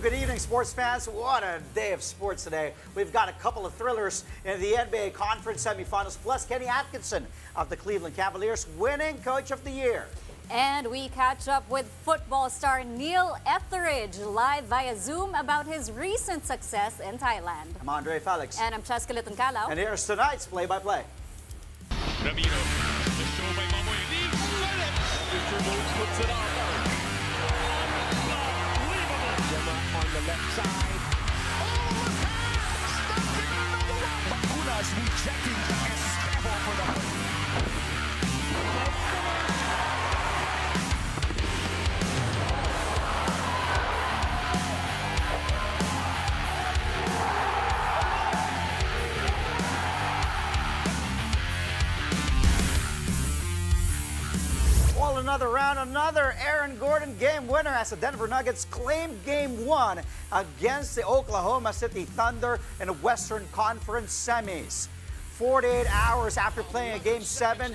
good evening, sports fans. What a day of sports today. We've got a couple of thrillers in the NBA Conference semifinals, plus Kenny Atkinson of the Cleveland Cavaliers winning Coach of the Year. And we catch up with football star Neil Etheridge live via Zoom about his recent success in Thailand. I'm Andre Felix. And I'm Cheska Litungkalaw. And here's tonight's play-by-play. Ramiro, the show by Mamoy Lee. Puts it on. On the left side. Oh, the pass! The Makulas rejecting Esteban for the Well, another round, another Aaron Gordon game winner as the Denver Nuggets claimed Game 1 against the Oklahoma City Thunder in the Western Conference semis. 48 hours after playing a Game 7,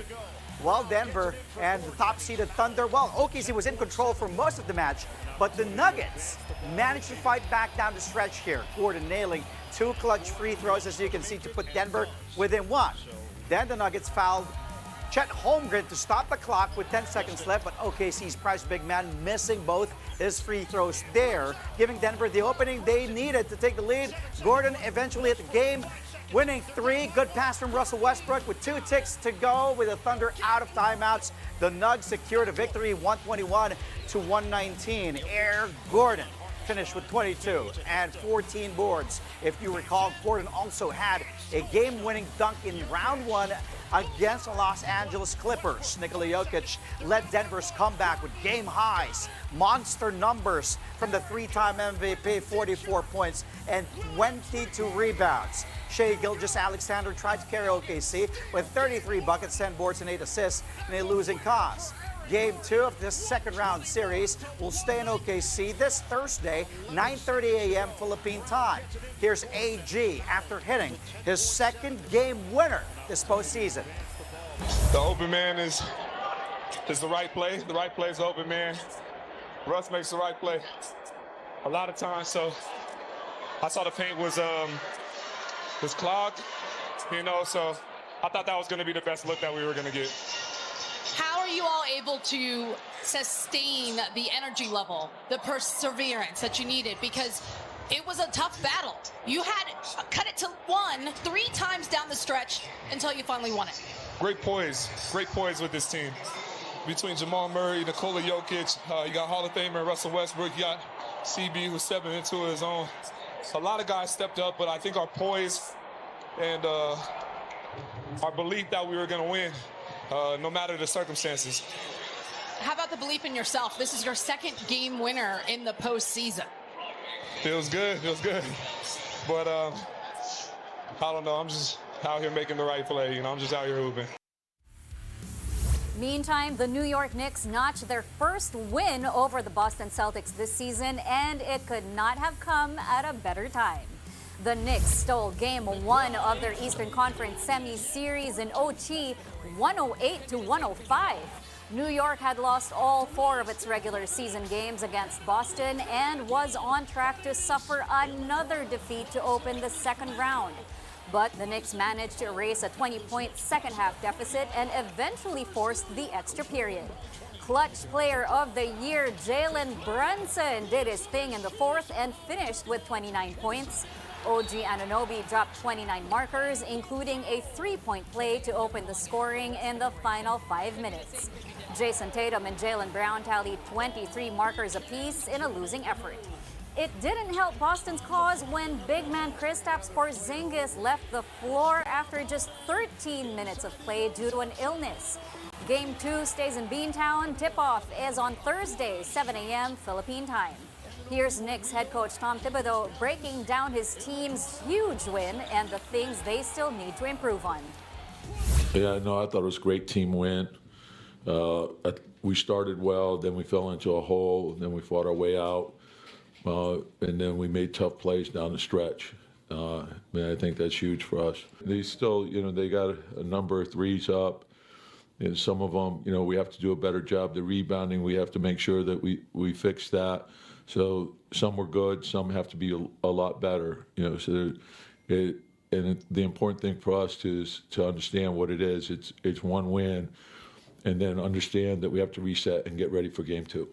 well, Denver and the top-seeded Thunder, well, OKC was in control for most of the match, but the Nuggets managed to fight back down the stretch here. Gordon nailing 2 clutch free throws, as you can see, to put Denver within 1. Then the Nuggets fouled Chet Holmgren to stop the clock with 10 seconds left, but OKC's prize big man missing both his free throws there, giving Denver the opening they needed to take the lead. Gordon eventually at the game, winning 3. Good pass from Russell Westbrook with 2 ticks to go with the Thunder out of timeouts. The Nugs secured a victory 121-119. Aaron Gordon finished with 22 and 14 boards. If you recall, Gordon also had a game-winning dunk in round 1 against the Los Angeles Clippers. Nikola Jokic led Denver's comeback with game highs, monster numbers from the 3-time MVP, 44 points and 22 rebounds. Shai Gilgeous-Alexander tried to carry OKC with 33 buckets, 10 boards, and 8 assists in a losing cause. Game 2 of this second round series will stay in OKC this Thursday, 9:30 a.m. Philippine time. Here's AG after hitting his second game winner this postseason. The open man is the right play. The right play is the open man. Russ makes the right play a lot of times. So I saw the paint was clogged, so I thought that was going to be the best look that we were going to get. How are you all able to sustain the energy level, the perseverance that you needed? Because it was a tough battle. You had cut it to 1 3 times down the stretch until you finally won it. Great poise with this team. Between Jamal Murray, Nikola Jokic, you got Hall of Famer Russell Westbrook, you got CB who's stepping into his own. A lot of guys stepped up, but I think our poise and our belief that we were going to win, no matter the circumstances. How about the belief in yourself? This is your second game winner in the postseason. Feels good. But I don't know. I'm just out here making the right play. I'm just out here hooping. Meantime, the New York Knicks notched their first win over the Boston Celtics this season, and it could not have come at a better time. The Knicks stole Game 1 of their Eastern Conference semi-series in OT 108-105. New York had lost all 4 of its regular season games against Boston and was on track to suffer another defeat to open the second round. But the Knicks managed to erase a 20-point second-half deficit and eventually forced the extra period. Clutch Player of the Year Jalen Brunson did his thing in the 4th and finished with 29 points. OG Anunoby dropped 29 markers, including a 3-point play to open the scoring in the final 5 minutes. Jason Tatum and Jaylen Brown tallied 23 markers apiece in a losing effort. It didn't help Boston's cause when big man Kristaps Porzingis left the floor after just 13 minutes of play due to an illness. Game 2 stays in Beantown. Tip-off is on Thursday, 7 a.m. Philippine time. Here's Knicks head coach Tom Thibodeau breaking down his team's huge win and the things they still need to improve on. Yeah, no, I thought it was a great team win. We started well, then we fell into a hole, then we fought our way out, and then we made tough plays down the stretch. I think that's huge for us. They still, they got a number of threes up. And some of them, we have to do a better job. The rebounding, we have to make sure that we fix that. So some were good, some have to be a lot better. You know, so the important thing for us is to understand what it is. It's one win, and then understand that we have to reset and get ready for game 2.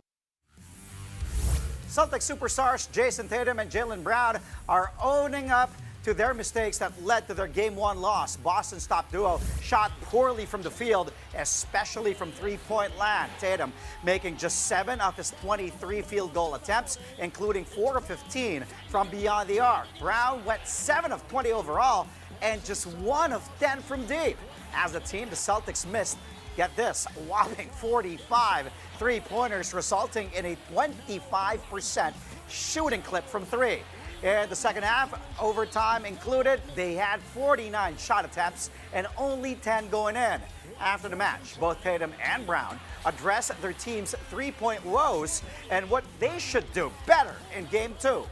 Celtics superstars Jason Tatum and Jaylen Brown are owning up to their mistakes that led to their Game 1 loss. Boston's top duo shot poorly from the field, especially from three-point land. Tatum making just 7 of his 23 field goal attempts, including 4 of 15 from beyond the arc. Brown went 7 of 20 overall and just 1 of 10 from deep. As a team, the Celtics missed, get this, a whopping 45 three-pointers, resulting in a 25% shooting clip from 3. In the second half, overtime included, they had 49 shot attempts and only 10 going in. After the match, both Tatum and Brown addressed their team's three-point woes and what they should do better in Game 2.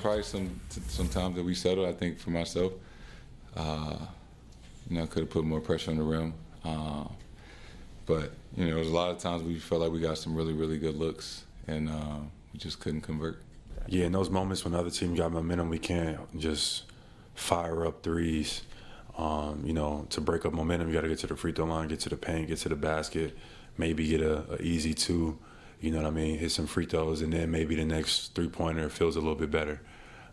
Probably some times that we settled. I think for myself, could have put more pressure on the rim. But there's a lot of times we felt like we got some really, really good looks, and we just couldn't convert. Yeah, in those moments when the other team got momentum, we can't just fire up threes. To break up momentum, you got to get to the free throw line, get to the paint, get to the basket, maybe get a easy 2. You know what I mean? Hit some free throws, and then maybe the next three-pointer feels a little bit better.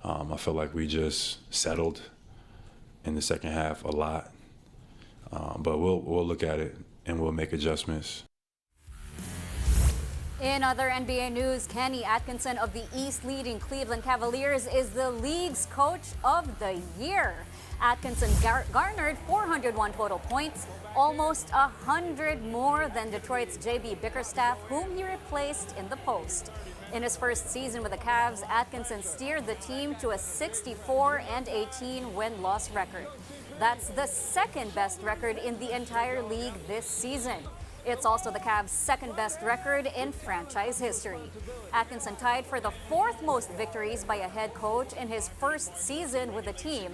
I feel like we just settled in the second half a lot, but we'll look at it and we'll make adjustments. In other NBA news, Kenny Atkinson of the East leading Cleveland Cavaliers is the league's coach of the year. Atkinson garnered 401 total points, almost 100 more than Detroit's J.B. Bickerstaff, whom he replaced in the post. In his first season with the Cavs, Atkinson steered the team to a 64-18 win-loss record. That's the second best record in the entire league this season. It's also the Cavs' second best record in franchise history. Atkinson tied for the 4th most victories by a head coach in his first season with the team.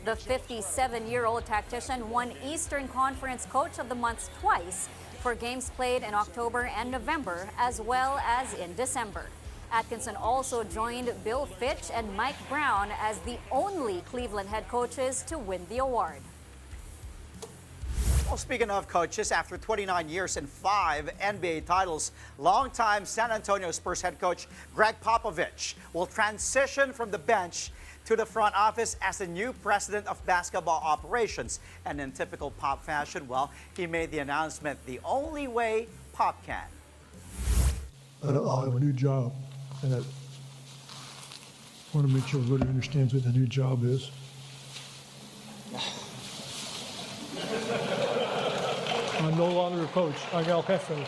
The 57-year-old tactician won Eastern Conference Coach of the Month twice for games played in October and November, as well as in December. Atkinson also joined Bill Fitch and Mike Brown as the only Cleveland head coaches to win the award. Well, speaking of coaches, after 29 years and 5 NBA titles, longtime San Antonio Spurs head coach Greg Popovich will transition from the bench to the front office as the new president of basketball operations. And in typical Pop fashion, well, he made the announcement the only way Pop can. I'll have a new job, and I want to make sure everybody understands what the new job is. I'm no longer a coach. I'm El Jefe.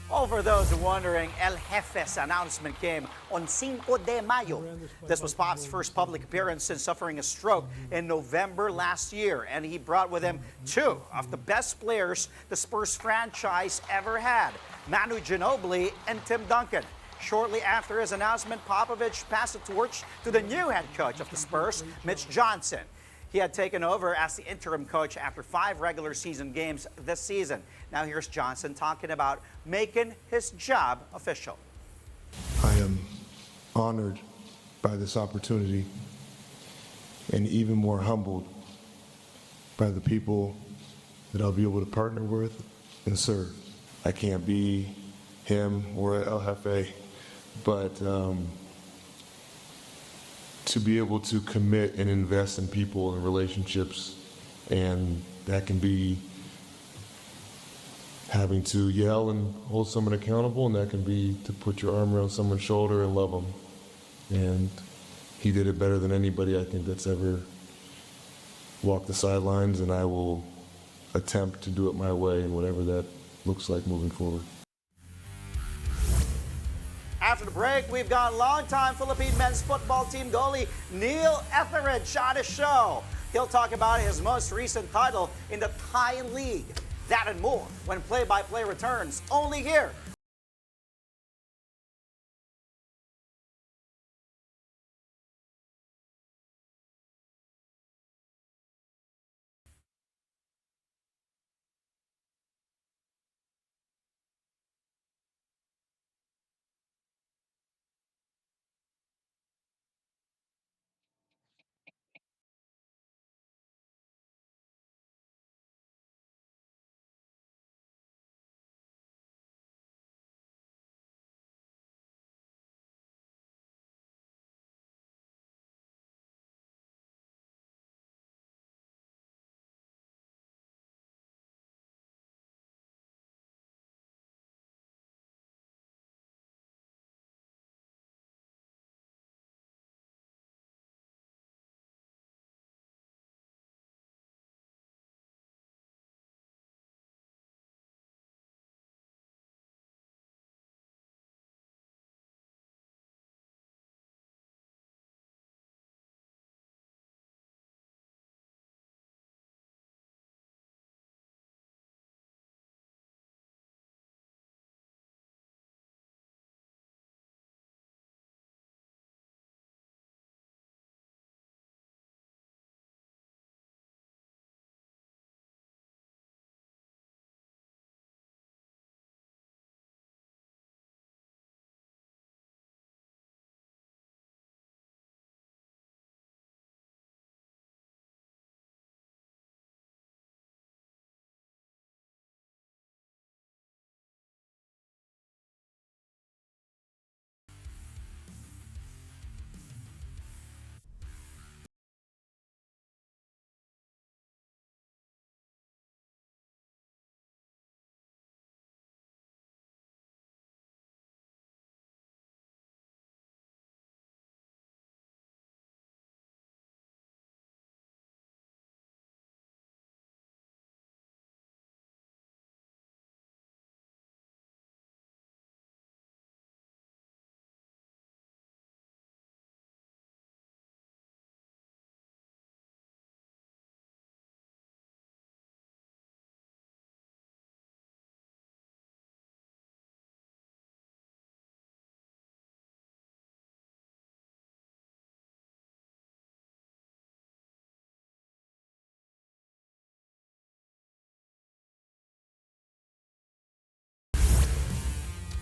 Well, for those wondering, El Jefe's announcement came on Cinco de Mayo. This was Pop's first public appearance since suffering a stroke in November last year, and he brought with him 2 of the best players the Spurs franchise ever had, Manu Ginobili and Tim Duncan. Shortly after his announcement, Popovich passed the torch to the new head coach of the Spurs, Mitch Johnson. He had taken over as the interim coach after 5 regular season games this season. Now here's Johnson talking about making his job official. I am honored by this opportunity and even more humbled by the people that I'll be able to partner with and serve. I can't be him or El Jefe, but to be able to commit and invest in people and relationships, and that can be having to yell and hold someone accountable, and that can be to put your arm around someone's shoulder and love them. And he did it better than anybody I think that's ever walked the sidelines, and I will attempt to do it my way and whatever that looks like moving forward. After the break, we've got longtime Philippine men's football team goalie Neil Etheridge on his show. He'll talk about his most recent title in the Thai League. That and more when play-by-play returns, only here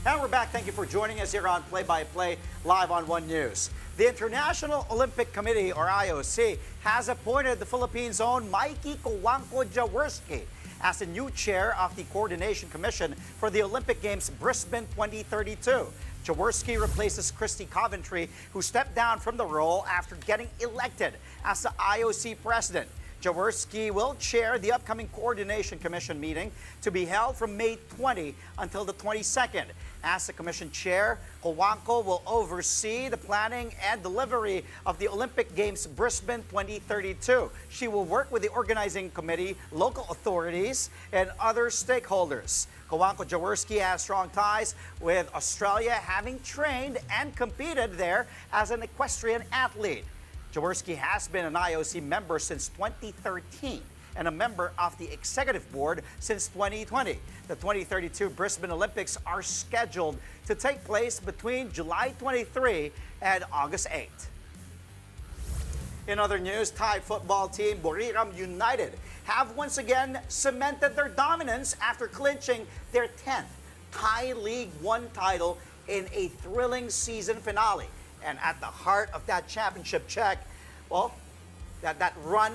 And we're back. Thank you for joining us here on Play by Play live on One News. The International Olympic Committee, or IOC, has appointed the Philippines' own Mikey Cojuangco Jaworski as the new chair of the Coordination Commission for the Olympic Games Brisbane 2032. Jaworski replaces Christy Coventry, who stepped down from the role after getting elected as the IOC president. Jaworski will chair the upcoming Coordination Commission meeting to be held from May 20 until the 22nd. As the commission chair, Cojuangco will oversee the planning and delivery of the Olympic Games Brisbane 2032. She will work with the organizing committee, local authorities, and other stakeholders. Cojuangco Jaworski has strong ties with Australia, having trained and competed there as an equestrian athlete. Jaworski has been an IOC member since 2013 and a member of the executive board since 2020. The 2032 Brisbane Olympics are scheduled to take place between July 23 and August 8. In other news, Thai football team Buriram United have once again cemented their dominance after clinching their 10th Thai League One title in a thrilling season finale. And at the heart of that championship check, well, that run,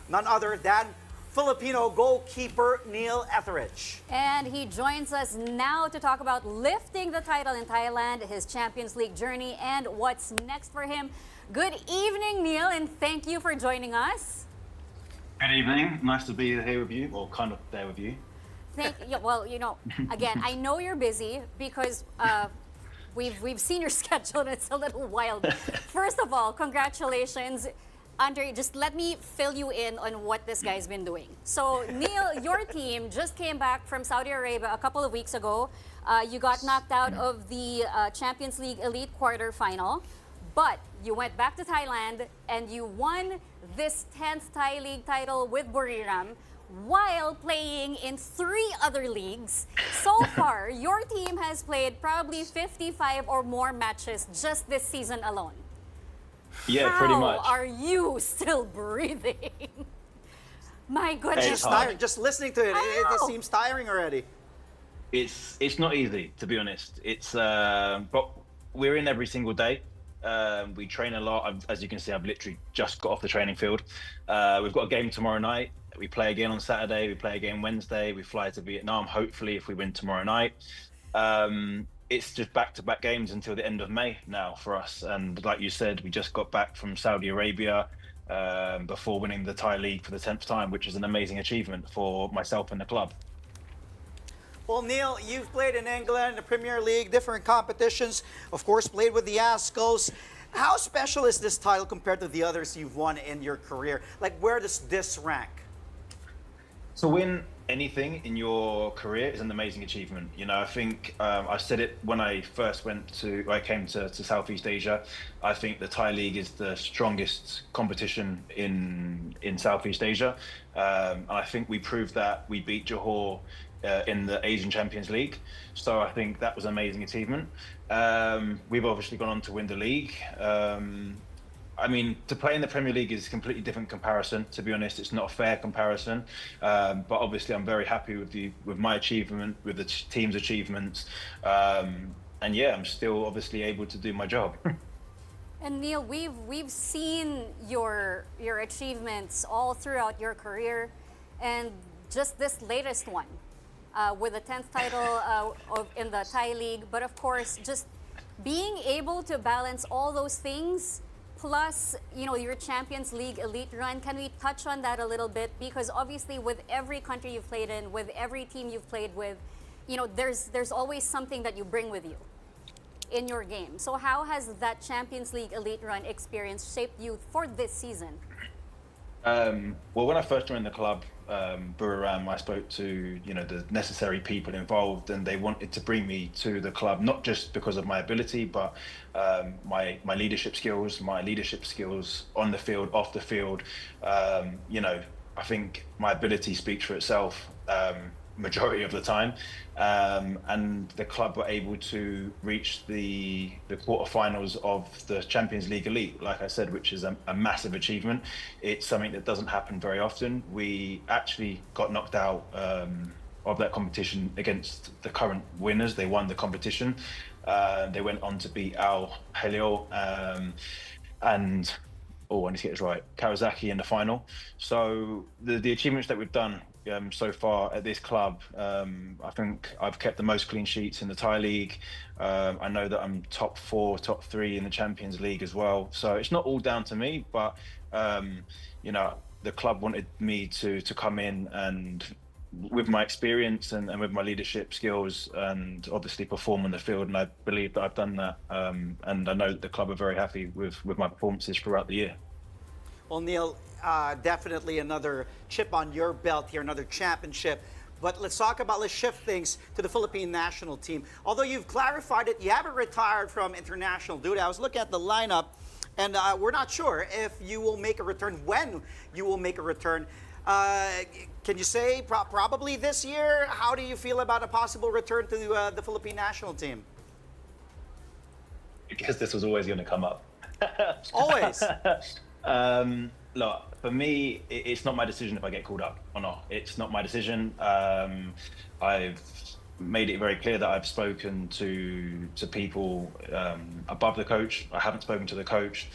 none other than Filipino goalkeeper Neil Etheridge. And he joins us now to talk about lifting the title in Thailand, his Champions League journey, and what's next for him. Good evening, Neil, and thank you for joining us. Good evening. Nice to be here with you, or kind of there with you. Well, again, I know you're busy because we've seen your schedule and it's a little wild. First of all, congratulations. Andre, just let me fill you in on what this guy's been doing. So, Neil, your team just came back from Saudi Arabia a couple of weeks ago. You got knocked out of the Champions League Elite quarterfinal, but you went back to Thailand and you won this 10th Thai League title with Buriram while playing in 3 other leagues. So far, your team has played probably 55 or more matches just this season alone. Yeah, pretty much. How are you still breathing? My goodness. It's tiring. Just listening to it, it seems tiring already. It's not easy, to be honest. It's but we're in every single day. We train a lot. As you can see, I've literally just got off the training field. We've got a game tomorrow night. We play again on Saturday. We play again Wednesday. We fly to Vietnam, hopefully, if we win tomorrow night. It's just back-to-back games until the end of May now for us. And like you said, we just got back from Saudi Arabia before winning the Thai League for the 10th time, which is an amazing achievement for myself and the club. Well, Neil, you've played in England, the Premier League, different competitions, of course, played with the Ascos. How special is this title compared to the others you've won in your career? Like, where does this rank? To win anything in your career is an amazing achievement. I think I said it when I first came to Southeast Asia. I think the Thai League is the strongest competition in Southeast Asia. And I think we proved that. We beat Johor in the Asian Champions League. So I think that was an amazing achievement. We've obviously gone on to win the league. I mean, to play in the Premier League is a completely different comparison. To be honest, it's not a fair comparison. But obviously, I'm very happy with my achievement, with the team's achievements, and yeah, I'm still obviously able to do my job. And Neil, we've seen your achievements all throughout your career, and just this latest one with the 10th title in the Thai League. But of course, just being able to balance all those things. Plus, your Champions League elite run. Can we touch on that a little bit? Because obviously with every country you've played in, with every team you've played with, there's always something that you bring with you in your game. So how has that Champions League elite run experience shaped you for this season? Well, when I first joined the club, Buriram, I spoke to the necessary people involved, and they wanted to bring me to the club not just because of my ability, but my leadership skills on the field, off the field. I think my ability speaks for itself. Majority of the time, and the club were able to reach the quarterfinals of the Champions League Elite, like I said, which is a massive achievement. It's something that doesn't happen very often. We actually got knocked out of that competition against the current winners. They won the competition. They went on to beat Al Hilal and I need to get this right, Kawasaki in the final. So the achievements that we've done so far at this club, I think I've kept the most clean sheets in the Thai league. I know that I'm top 4, top 3 in the Champions League as well. So it's not all down to me, but you know, the club wanted me to come in and with my experience and with my leadership skills and obviously perform on the field, and I believe that I've done that. And I know that the club are very happy with my performances throughout the year. Well, Neil, definitely another chip on your belt here, another championship. But let's shift things to the Philippine national team. Although you've clarified it, you haven't retired from international duty. I was looking at the lineup, and we're not sure if you will make a return, when you will make a return. Can you say probably this year? How do you feel about a possible return to the Philippine national team? Because this was always going to come up. Always. Look, for me, it's not my decision if I get called up or not. It's not my decision. I've made it very clear that I've spoken to people above the coach. I haven't spoken to the coach.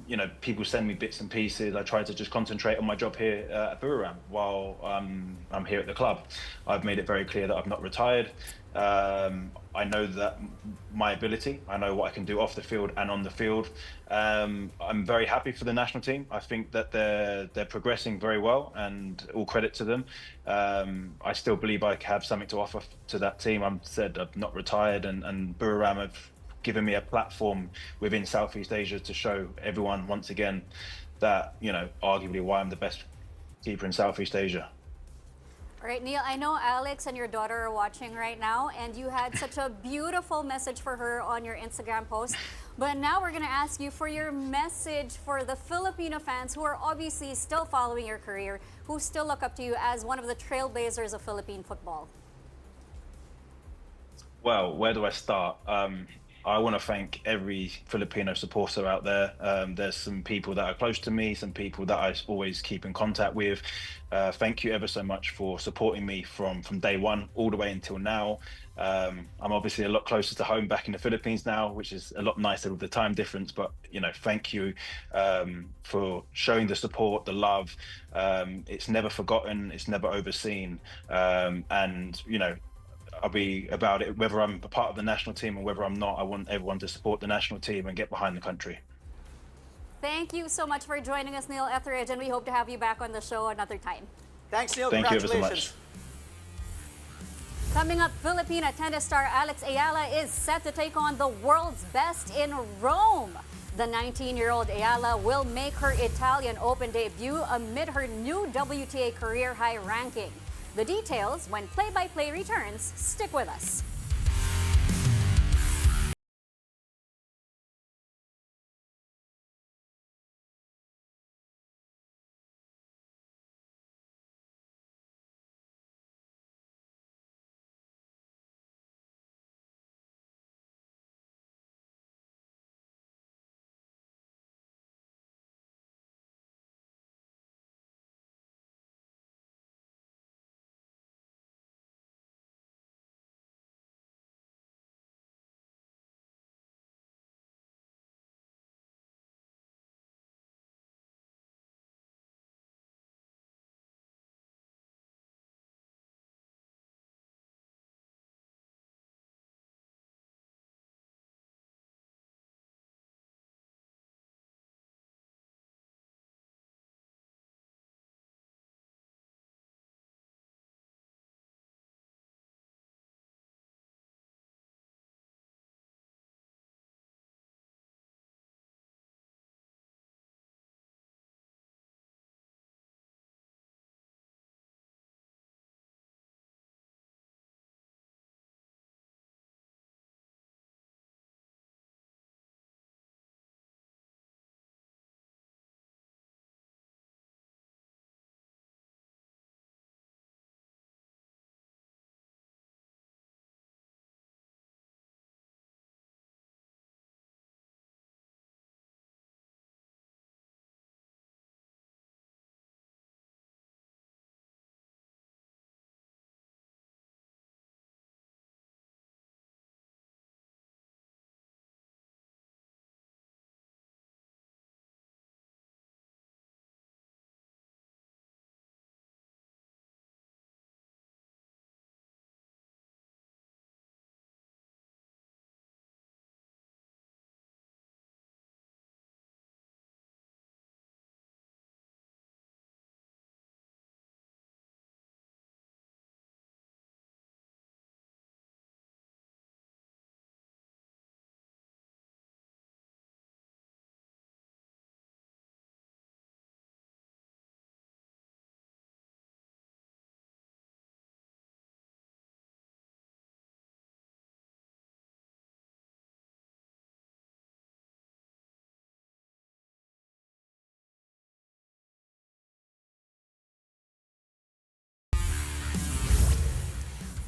You know, people send me bits and pieces. I try to just concentrate on my job here at Buriram while I'm here at the club. I've made it very clear that I've not retired. I know that my ability, I know what I can do off the field and on the field. I'm very happy for the national team. I think that they're progressing very well, and all credit to them. I still believe I have something to offer to that team. I've not retired, and Buriram have given me a platform within Southeast Asia to show everyone once again that, you know, arguably why I'm the best keeper in Southeast Asia. All right, Neil, I know Alex and your daughter are watching right now, and you had such a beautiful message for her on your Instagram post. But now we're going to ask you for your message for the Filipino fans who are obviously still following your career, who still look up to you as one of the trailblazers of Philippine football. Well, where do I start? I want to thank every Filipino supporter out there. There's some people that are close to me, some people that I always keep in contact with. Thank you ever so much for supporting me from day one all the way until now. I'm obviously a lot closer to home back in the Philippines now, which is a lot nicer with the time difference. But, you know, thank you for showing the support, the love. It's never forgotten. It's never overseen. And, you know, I'll be about it, whether I'm a part of the national team or whether I'm not. I want everyone to support the national team and get behind the country. Thank you so much for joining us, Neil Etheridge, and we hope to have you back on the show another time. Thanks, Neil. Thank you ever so Congratulations. much. Coming up, Filipina tennis star Alex Ayala is set to take on the world's best in Rome. The 19-year-old Ayala will make her Italian Open debut amid her new WTA career high ranking. The details when play-by-play returns. Stick with us.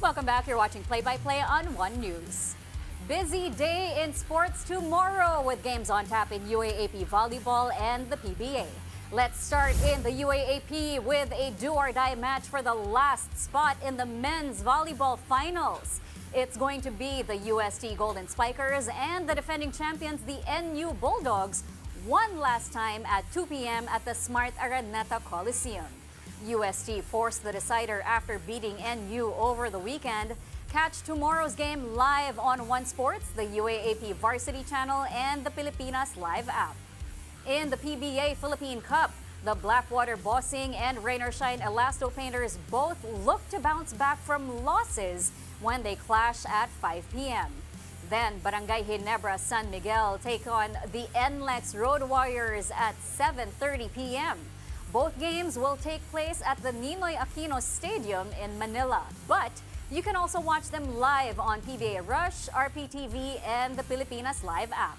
Welcome back. You're watching Play-by-Play on One News. Busy day in sports tomorrow with games on tap in UAAP Volleyball and the PBA. Let's start in the UAAP with a do-or-die match for the last spot in the men's volleyball finals. It's going to be the UST Golden Spikers and the defending champions, the NU Bulldogs, won last time at 2 p.m. at the Smart Araneta Coliseum. UST forced the decider after beating NU over the weekend. Catch tomorrow's game live on One Sports, the UAAP Varsity Channel, and the Pilipinas Live app. In the PBA Philippine Cup, the Blackwater Bossing and Rain or Shine Elasto Painters both look to bounce back from losses when they clash at 5 p.m. Then Barangay Ginebra San Miguel take on the NLEX Road Warriors at 7:30 p.m. Both games will take place at the Ninoy Aquino Stadium in Manila, but you can also watch them live on PBA Rush, RPTV, and the Pilipinas Live app.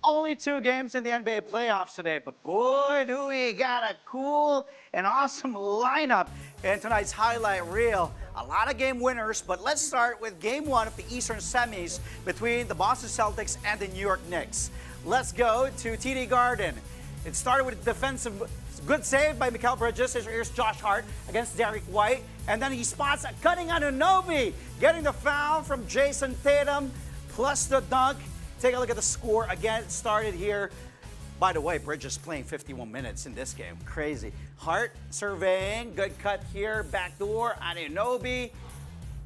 Only 2 games in the NBA playoffs today, but boy, do we got a cool and awesome lineup in tonight's highlight reel. A lot of game winners, but let's start with game 1 of the Eastern semis between the Boston Celtics and the New York Knicks. Let's go to TD Garden. It started with a defensive good save by Mikal Bridges. Here's Josh Hart against Derek White, and then he spots a cutting Anunoby, getting the foul from Jason Tatum, plus the dunk. Take a look at the score. Again, it started here. By the way, Bridges playing 51 minutes in this game. Crazy. Hart surveying. Good cut here. Backdoor. Anunoby.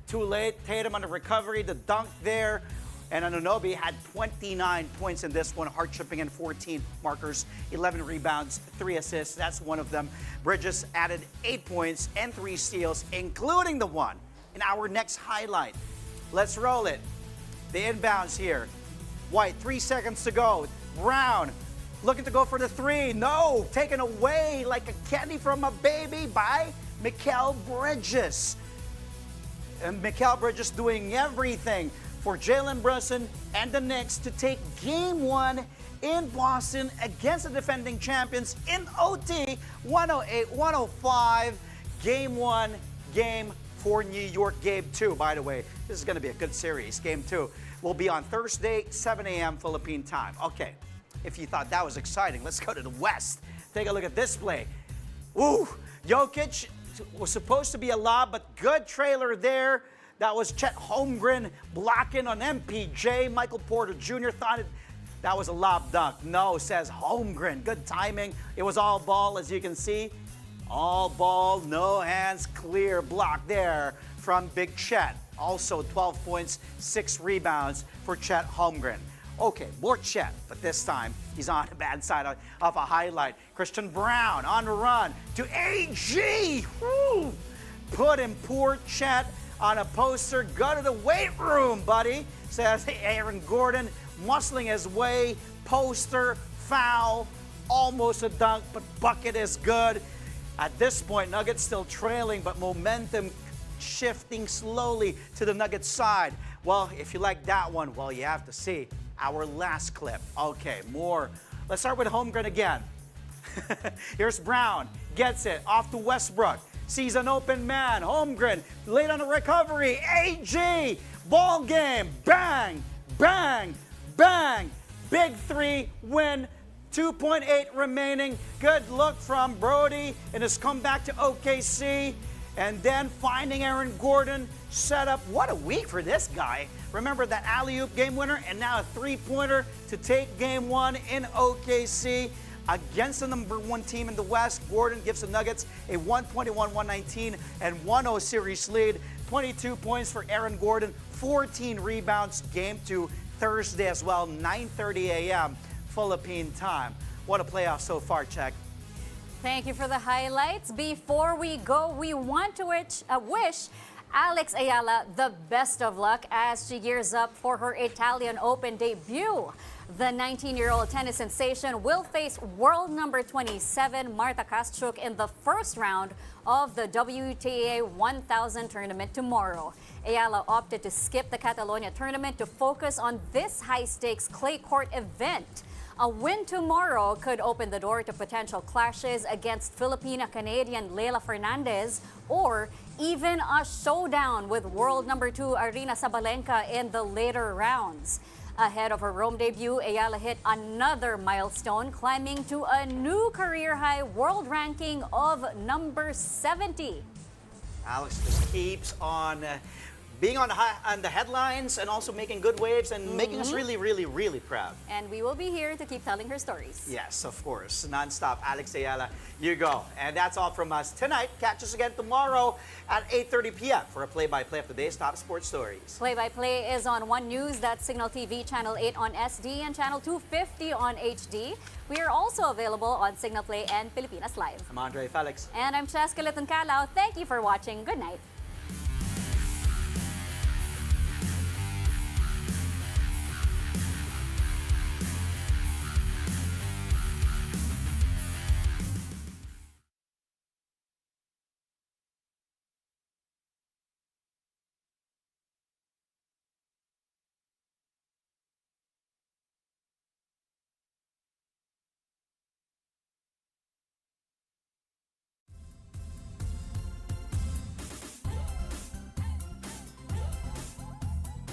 Too late. Tatum on the recovery. The dunk there. And Anunoby had 29 points in this one. Hart chipping in 14 markers, 11 rebounds, 3 assists. That's one of them. Bridges added 8 points and 3 steals, including the one in our next highlight. Let's roll it. The inbounds here. White, 3 seconds to go. Brown, looking to go for the 3. No, taken away like a candy from a baby by Mikal Bridges. And Mikal Bridges doing everything for Jalen Brunson and the Knicks to take game 1 in Boston against the defending champions in OT, 108-105. Game 1, game for New York. Game 2, by the way. This is going to be a good series. Game 2 will be on Thursday, 7 a.m. Philippine time. Okay, if you thought that was exciting, let's go to the West. Take a look at this play. Ooh, Jokic was supposed to be a lob, but good trailer there. That was Chet Holmgren blocking on MPJ. Michael Porter Jr. thought that was a lob dunk. No, says Holmgren. Good timing. It was all ball, as you can see. All ball, no hands, clear block there from Big Chet. Also 12 points, 6 rebounds for Chet Holmgren. Okay, more Chet, but this time he's on the bad side of a highlight. Christian Brown on the run to AG. Woo! Put him, poor Chet, on a poster. Go to the weight room, buddy, says Aaron Gordon, muscling his way. Poster, foul, almost a dunk, but bucket is good. At this point, Nuggets still trailing, but momentum shifting slowly to the Nuggets side. Well, if you like that one, well, you have to see our last clip. Okay, more. Let's start with Holmgren again. Here's Brown, gets it, off to Westbrook. Sees an open man, Holmgren, late on the recovery, AG, ball game, bang, bang, bang. Big 3 win, 2.8 remaining. Good look from Brody in his comeback to OKC. And then finding Aaron Gordon, set up. What a week for this guy. Remember that alley-oop game winner, and now a 3-pointer to take game 1 in OKC against the #1 team in the West. Gordon gives the Nuggets a 121-119 and 1-0 series lead. 22 points for Aaron Gordon, 14 rebounds. Game 2 Thursday as well, 9:30 a.m. Philippine time. What a playoff so far, Check. Thank you for the highlights. Before we go, we want to wish Alex Ayala the best of luck as she gears up for her Italian Open debut. The 19-year-old tennis sensation will face world number 27 Marta Kastruk in the first round of the WTA 1000 tournament tomorrow. Ayala opted to skip the Catalonia tournament to focus on this high-stakes clay court event. A win tomorrow could open the door to potential clashes against Filipina-Canadian Leila Fernandez or even a showdown with world number 2 Aryna Sabalenka in the later rounds. Ahead of her Rome debut, Ayala hit another milestone, climbing to a new career-high world ranking of number 70. Alex just keeps on being on the headlines and also making good waves and making us really, really, really proud. And we will be here to keep telling her stories. Yes, of course. Non-stop, Alex Ayala, you go. And that's all from us tonight. Catch us again tomorrow at 8:30 p.m. for a play-by-play of today's top sports stories. Play-by-play is on One News, that's Signal TV Channel 8 on SD and Channel 250 on HD. We are also available on Signal Play and Pilipinas Live. I'm Andre Felix. And I'm Cheska Calao. Thank you for watching. Good night.